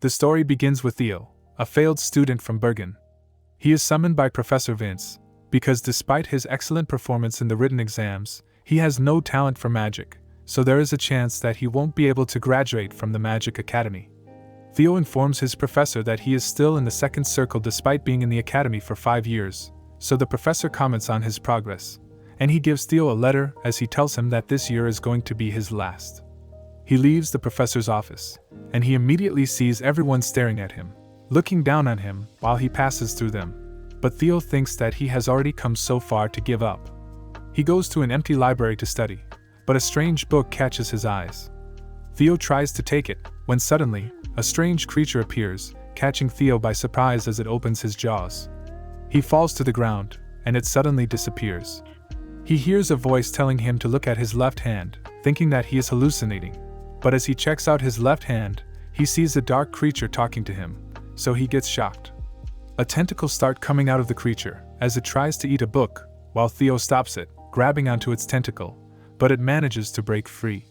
The story begins with Theo, a failed student from Bergen. He is summoned by Professor Vince, because despite his excellent performance in the written exams, he has no talent for magic, so there is a chance that he won't be able to graduate from the Magic Academy. Theo informs his professor that he is still in the second circle despite being in the academy for 5 years, so the professor comments on his progress, and he gives Theo a letter as he tells him that this year is going to be his last. He leaves the professor's office, and he immediately sees everyone staring at him, looking down on him while he passes through them, but Theo thinks that he has already come so far to give up. He goes to an empty library to study, but a strange book catches his eyes. Theo tries to take it, when suddenly, a strange creature appears, catching Theo by surprise as it opens his jaws. He falls to the ground, and it suddenly disappears. He hears a voice telling him to look at his left hand, thinking that he is hallucinating, but as he checks out his left hand, he sees a dark creature talking to him, so he gets shocked. A tentacle starts coming out of the creature, as it tries to eat a book, while Theo stops it, grabbing onto its tentacle, but it manages to break free.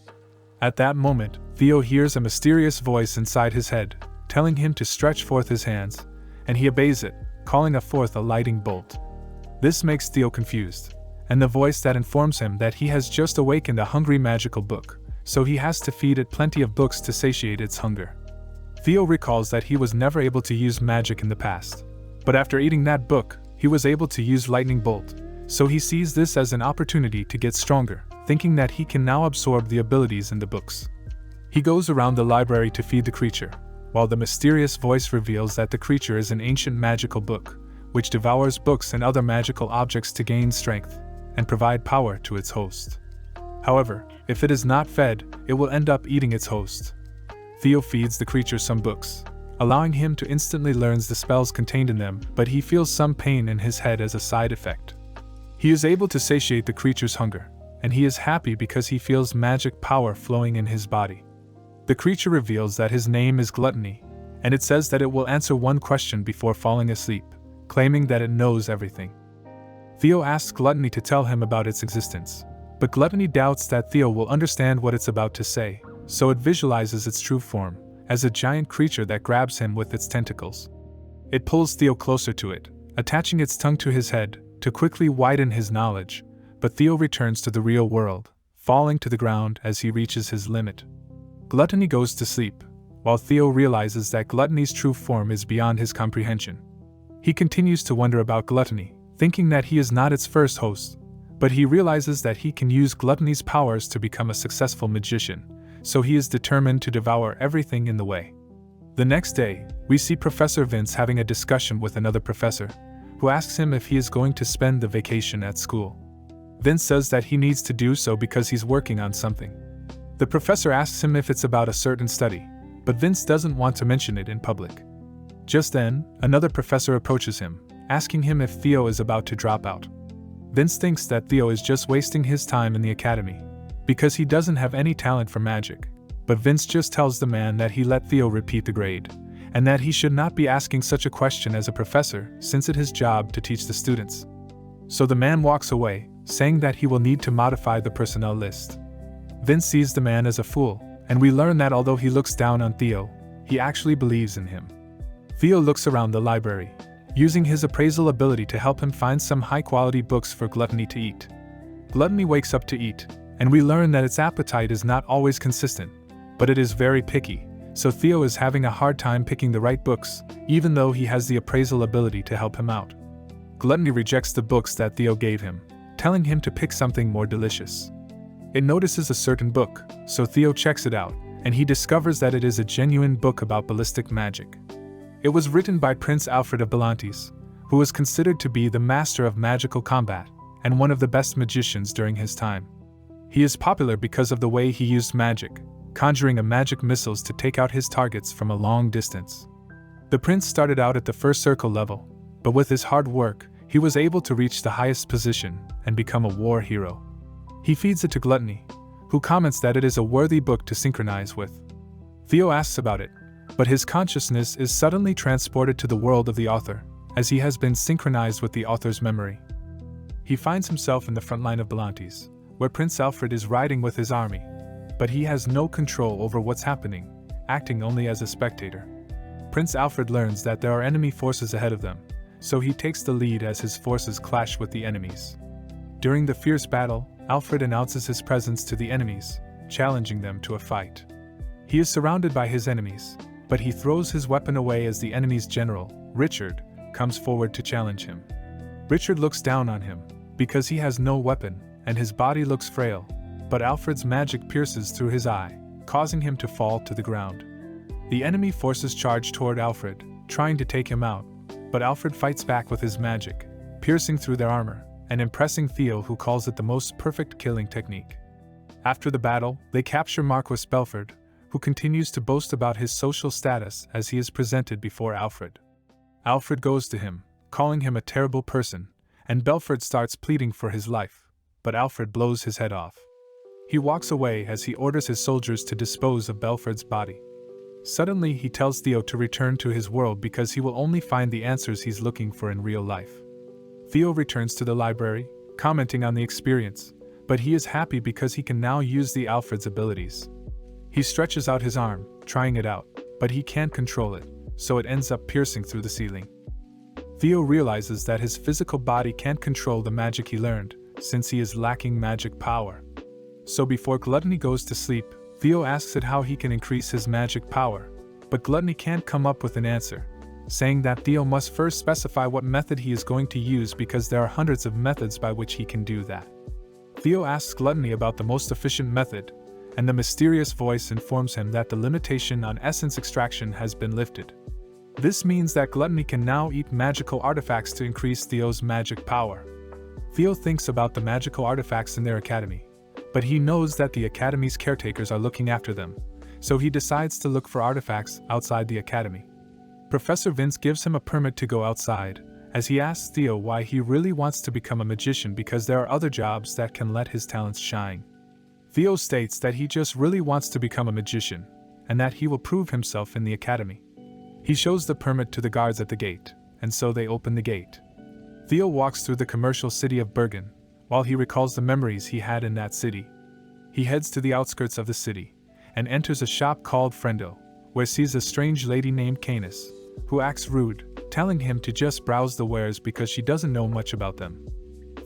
At that moment, Theo hears a mysterious voice inside his head, telling him to stretch forth his hands, and he obeys it, calling forth a lightning bolt. This makes Theo confused, and the voice that informs him that he has just awakened a hungry magical book, so he has to feed it plenty of books to satiate its hunger. Theo recalls that he was never able to use magic in the past, but after eating that book, he was able to use lightning bolt, so he sees this as an opportunity to get stronger, thinking that he can now absorb the abilities in the books. He goes around the library to feed the creature, while the mysterious voice reveals that the creature is an ancient magical book, which devours books and other magical objects to gain strength and provide power to its host. However, if it is not fed, it will end up eating its host. Theo feeds the creature some books, allowing him to instantly learn the spells contained in them, but he feels some pain in his head as a side effect. He is able to satiate the creature's hunger, and he is happy because he feels magic power flowing in his body. The creature reveals that his name is Gluttony, and it says that it will answer one question before falling asleep, claiming that it knows everything. Theo asks Gluttony to tell him about its existence, but Gluttony doubts that Theo will understand what it's about to say, so it visualizes its true form as a giant creature that grabs him with its tentacles. It pulls Theo closer to it, attaching its tongue to his head to quickly widen his knowledge, but Theo returns to the real world, falling to the ground as he reaches his limit. Gluttony goes to sleep, while Theo realizes that Gluttony's true form is beyond his comprehension. He continues to wonder about Gluttony, thinking that he is not its first host, but he realizes that he can use Gluttony's powers to become a successful magician, so he is determined to devour everything in the way. The next day, we see Professor Vince having a discussion with another professor, who asks him if he is going to spend the vacation at school. Vince says that he needs to do so because he's working on something. The professor asks him if it's about a certain study, but Vince doesn't want to mention it in public. Just then, another professor approaches him, asking him if Theo is about to drop out. Vince thinks that Theo is just wasting his time in the academy, because he doesn't have any talent for magic, but Vince just tells the man that he let Theo repeat the grade, and that he should not be asking such a question as a professor since it's his job to teach the students. So the man walks away, saying that he will need to modify the personnel list. Vince sees the man as a fool, and we learn that although he looks down on Theo, he actually believes in him. Theo looks around the library, using his appraisal ability to help him find some high-quality books for Gluttony to eat. Gluttony wakes up to eat, and we learn that its appetite is not always consistent, but it is very picky, so Theo is having a hard time picking the right books, even though he has the appraisal ability to help him out. Gluttony rejects the books that Theo gave him, telling him to pick something more delicious. It notices a certain book, so Theo checks it out, and he discovers that it is a genuine book about ballistic magic. It was written by Prince Alfred of Belantes, who was considered to be the master of magical combat and one of the best magicians during his time. He is popular because of the way he used magic, conjuring a magic missiles to take out his targets from a long distance. The prince started out at the first circle level, but with his hard work, he was able to reach the highest position and become a war hero. He feeds it to Gluttony, who comments that it is a worthy book to synchronize with. Theo asks about it, but his consciousness is suddenly transported to the world of the author, as he has been synchronized with the author's memory. He finds himself in the front line of Belantes, where Prince Alfred is riding with his army, but he has no control over what's happening, acting only as a spectator. Prince Alfred learns that there are enemy forces ahead of them, so he takes the lead as his forces clash with the enemies. During the fierce battle, Alfred announces his presence to the enemies, challenging them to a fight. He is surrounded by his enemies, but he throws his weapon away as the enemy's general, Richard, comes forward to challenge him. Richard looks down on him, because he has no weapon, and his body looks frail, but Alfred's magic pierces through his eye, causing him to fall to the ground. The enemy forces charge toward Alfred, trying to take him out, but Alfred fights back with his magic, piercing through their armor, and impressing Theo, who calls it the most perfect killing technique. After the battle, they capture Marquis Belford, who continues to boast about his social status as he is presented before Alfred. Alfred goes to him, calling him a terrible person, and Belford starts pleading for his life, but Alfred blows his head off. He walks away as he orders his soldiers to dispose of Belford's body. Suddenly, he tells Theo to return to his world because he will only find the answers he's looking for in real life. Theo returns to the library, commenting on the experience, but he is happy because he can now use the Alfred's abilities. He stretches out his arm, trying it out, but he can't control it, so it ends up piercing through the ceiling. Theo realizes that his physical body can't control the magic he learned, since he is lacking magic power. So before Gluttony goes to sleep, Theo asks it how he can increase his magic power, but Gluttony can't come up with an answer, saying that Theo must first specify what method he is going to use because there are hundreds of methods by which he can do that. Theo asks Gluttony about the most efficient method, and the mysterious voice informs him that the limitation on essence extraction has been lifted. This means that Gluttony can now eat magical artifacts to increase Theo's magic power. Theo thinks about the magical artifacts in their academy, but he knows that the academy's caretakers are looking after them, so he decides to look for artifacts outside the academy. Professor Vince gives him a permit to go outside, as he asks Theo why he really wants to become a magician because there are other jobs that can let his talents shine. Theo states that he just really wants to become a magician, and that he will prove himself in the academy. He shows the permit to the guards at the gate, and so they open the gate. Theo walks through the commercial city of Bergen, while he recalls the memories he had in that city. He heads to the outskirts of the city, and enters a shop called Friendo, where sees a strange lady named Canis, who acts rude, telling him to just browse the wares because she doesn't know much about them.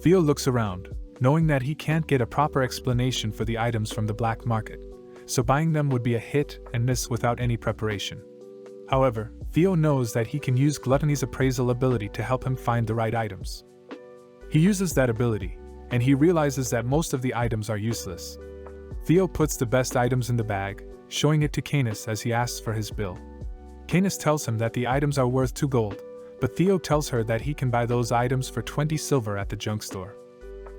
Theo looks around, knowing that he can't get a proper explanation for the items from the black market, so buying them would be a hit and miss without any preparation. However, Theo knows that he can use Gluttony's appraisal ability to help him find the right items. He uses that ability, and he realizes that most of the items are useless. Theo puts the best items in the bag, showing it to Canis as he asks for his bill. Canis tells him that the items are worth 2 gold, but Theo tells her that he can buy those items for 20 silver at the junk store.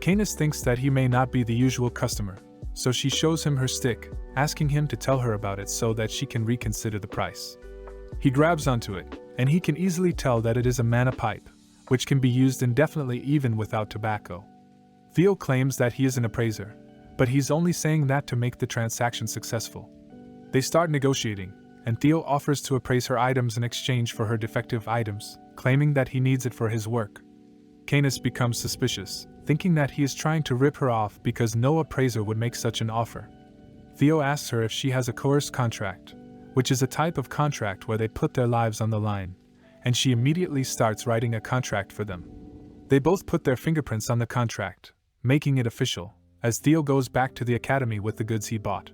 Canis thinks that he may not be the usual customer, so she shows him her stick, asking him to tell her about it so that she can reconsider the price. He grabs onto it, and he can easily tell that it is a manna pipe, which can be used indefinitely even without tobacco. Theo claims that he is an appraiser, but he's only saying that to make the transaction successful. They start negotiating, and Theo offers to appraise her items in exchange for her defective items, claiming that he needs it for his work. Canis becomes suspicious, thinking that he is trying to rip her off because no appraiser would make such an offer. Theo asks her if she has a coerced contract, which is a type of contract where they put their lives on the line, and she immediately starts writing a contract for them. They both put their fingerprints on the contract, making it official, as Theo goes back to the academy with the goods he bought.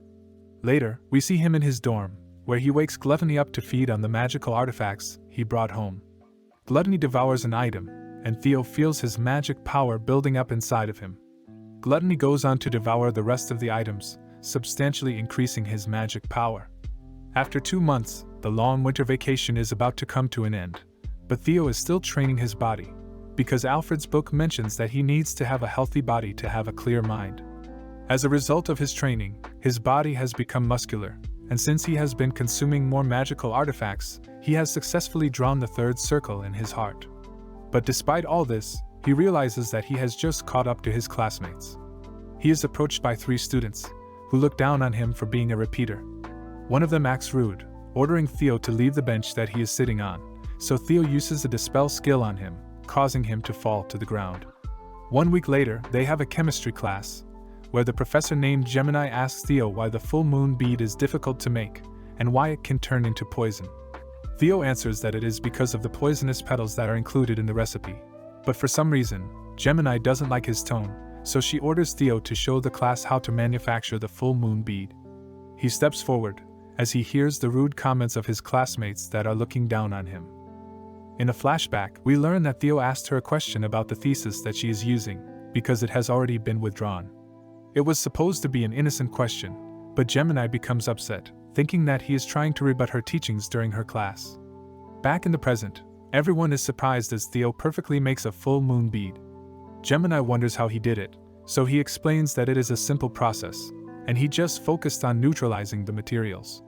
Later, we see him in his dorm, where he wakes Gluttony up to feed on the magical artifacts he brought home. Gluttony devours an item, and Theo feels his magic power building up inside of him. Gluttony goes on to devour the rest of the items, substantially increasing his magic power. After 2 months, the long winter vacation is about to come to an end, but Theo is still training his body, because Alfred's book mentions that he needs to have a healthy body to have a clear mind. As a result of his training, his body has become muscular, and since he has been consuming more magical artifacts, he has successfully drawn the 3rd circle in his heart. But despite all this, he realizes that he has just caught up to his classmates. He is approached by 3 students, who look down on him for being a repeater. One of them acts rude, ordering Theo to leave the bench that he is sitting on, so Theo uses a dispel skill on him, causing him to fall to the ground. 1 week later, they have a chemistry class, where the professor named Gemini asks Theo why the full moon bead is difficult to make, and why it can turn into poison. Theo answers that it is because of the poisonous petals that are included in the recipe. But for some reason, Gemini doesn't like his tone, so she orders Theo to show the class how to manufacture the full moon bead. He steps forward, as he hears the rude comments of his classmates that are looking down on him. In a flashback, we learn that Theo asked her a question about the thesis that she is using, because it has already been withdrawn. It was supposed to be an innocent question, but Gemini becomes upset, thinking that he is trying to rebut her teachings during her class. Back in the present, everyone is surprised as Theo perfectly makes a full moon bead. Gemini wonders how he did it, so he explains that it is a simple process, and he just focused on neutralizing the materials.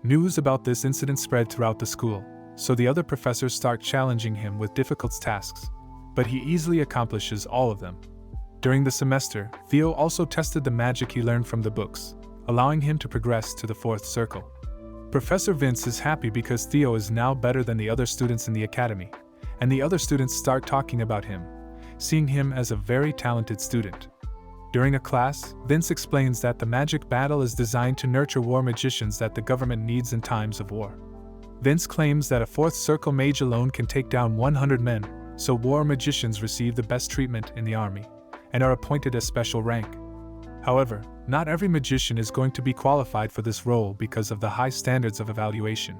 News about this incident spread throughout the school, so the other professors start challenging him with difficult tasks, but he easily accomplishes all of them. During the semester, Theo also tested the magic he learned from the books, allowing him to progress to the 4th circle. Professor Vince is happy because Theo is now better than the other students in the academy, and the other students start talking about him, seeing him as a very talented student. During a class, Vince explains that the magic battle is designed to nurture war magicians that the government needs in times of war. Vince claims that a 4th circle mage alone can take down 100 men, so war magicians receive the best treatment in the army, and are appointed a special rank. However, not every magician is going to be qualified for this role because of the high standards of evaluation.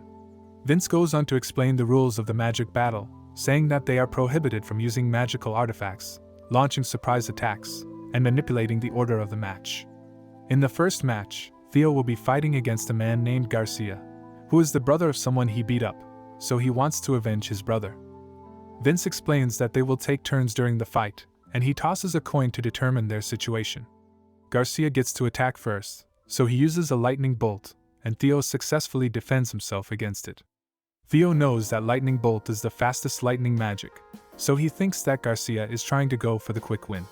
Vince goes on to explain the rules of the magic battle, saying that they are prohibited from using magical artifacts, launching surprise attacks, and manipulating the order of the match. In the first match, Theo will be fighting against a man named Garcia, who is the brother of someone he beat up, so he wants to avenge his brother. Vince explains that they will take turns during the fight, and he tosses a coin to determine their situation. Garcia gets to attack first, so he uses a lightning bolt, and Theo successfully defends himself against it. Theo knows that lightning bolt is the fastest lightning magic, so he thinks that Garcia is trying to go for the quick win.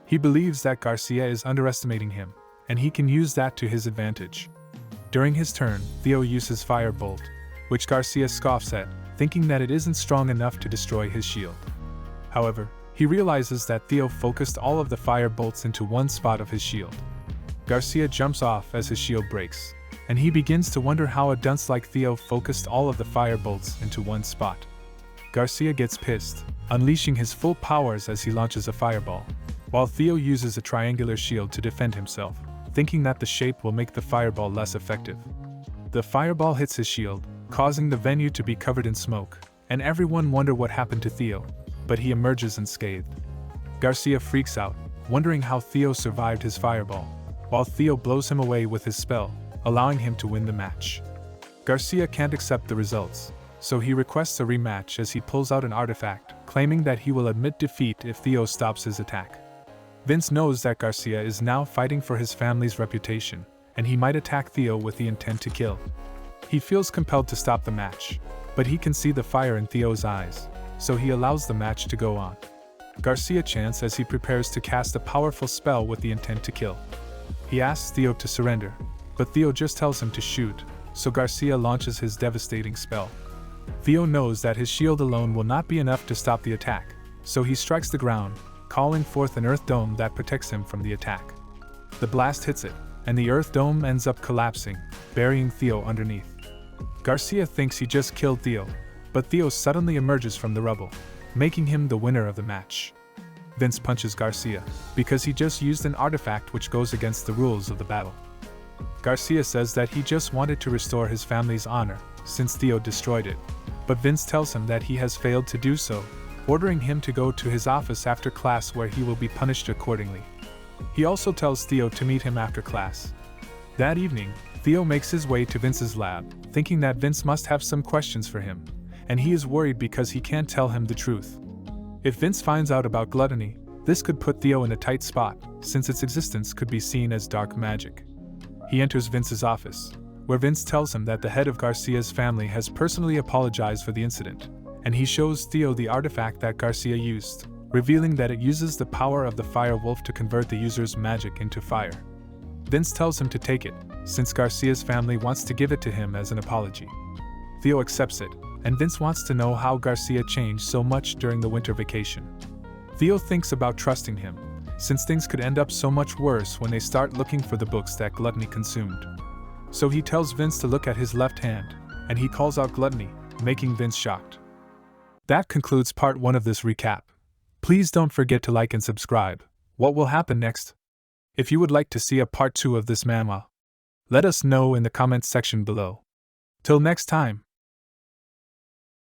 He believes that Garcia is underestimating him, and he can use that to his advantage. During his turn, Theo uses Firebolt, which Garcia scoffs at, thinking that it isn't strong enough to destroy his shield. However, he realizes that Theo focused all of the fire bolts into one spot of his shield. Garcia jumps off as his shield breaks, and he begins to wonder how a dunce like Theo focused all of the fire bolts into one spot. Garcia gets pissed, unleashing his full powers as he launches a fireball, while Theo uses a triangular shield to defend himself, thinking that the shape will make the fireball less effective. The fireball hits his shield, causing the venue to be covered in smoke, and everyone wonder what happened to Theo, but he emerges unscathed. Garcia freaks out, wondering how Theo survived his fireball, while Theo blows him away with his spell, allowing him to win the match. Garcia can't accept the results, so he requests a rematch as he pulls out an artifact, claiming that he will admit defeat if Theo stops his attack. Vince knows that Garcia is now fighting for his family's reputation, and he might attack Theo with the intent to kill. He feels compelled to stop the match, but he can see the fire in Theo's eyes, so he allows the match to go on. Garcia chants as he prepares to cast a powerful spell with the intent to kill. He asks Theo to surrender, but Theo just tells him to shoot, so Garcia launches his devastating spell. Theo knows that his shield alone will not be enough to stop the attack, so he strikes the ground, calling forth an earth dome that protects him from the attack. The blast hits it, and the earth dome ends up collapsing, burying Theo underneath. Garcia thinks he just killed Theo, but Theo suddenly emerges from the rubble, making him the winner of the match. Vince punches Garcia, because he just used an artifact which goes against the rules of the battle. Garcia says that he just wanted to restore his family's honor, since Theo destroyed it, but Vince tells him that he has failed to do so, ordering him to go to his office after class where he will be punished accordingly. He also tells Theo to meet him after class. That evening, Theo makes his way to Vince's lab, thinking that Vince must have some questions for him, and he is worried because he can't tell him the truth. If Vince finds out about gluttony, this could put Theo in a tight spot, since its existence could be seen as dark magic. He enters Vince's office, where Vince tells him that the head of Garcia's family has personally apologized for the incident, and he shows Theo the artifact that Garcia used, revealing that it uses the power of the fire wolf to convert the user's magic into fire. Vince tells him to take it, since Garcia's family wants to give it to him as an apology. Theo accepts it, and Vince wants to know how Garcia changed so much during the winter vacation. Theo thinks about trusting him, since things could end up so much worse when they start looking for the books that Gluttony consumed. So he tells Vince to look at his left hand, and he calls out Gluttony, making Vince shocked. That concludes part 1 of this recap. Please don't forget to like and subscribe. What will happen next? If you would like to see a part 2 of this manhwa, let us know in the comments section below. Till next time.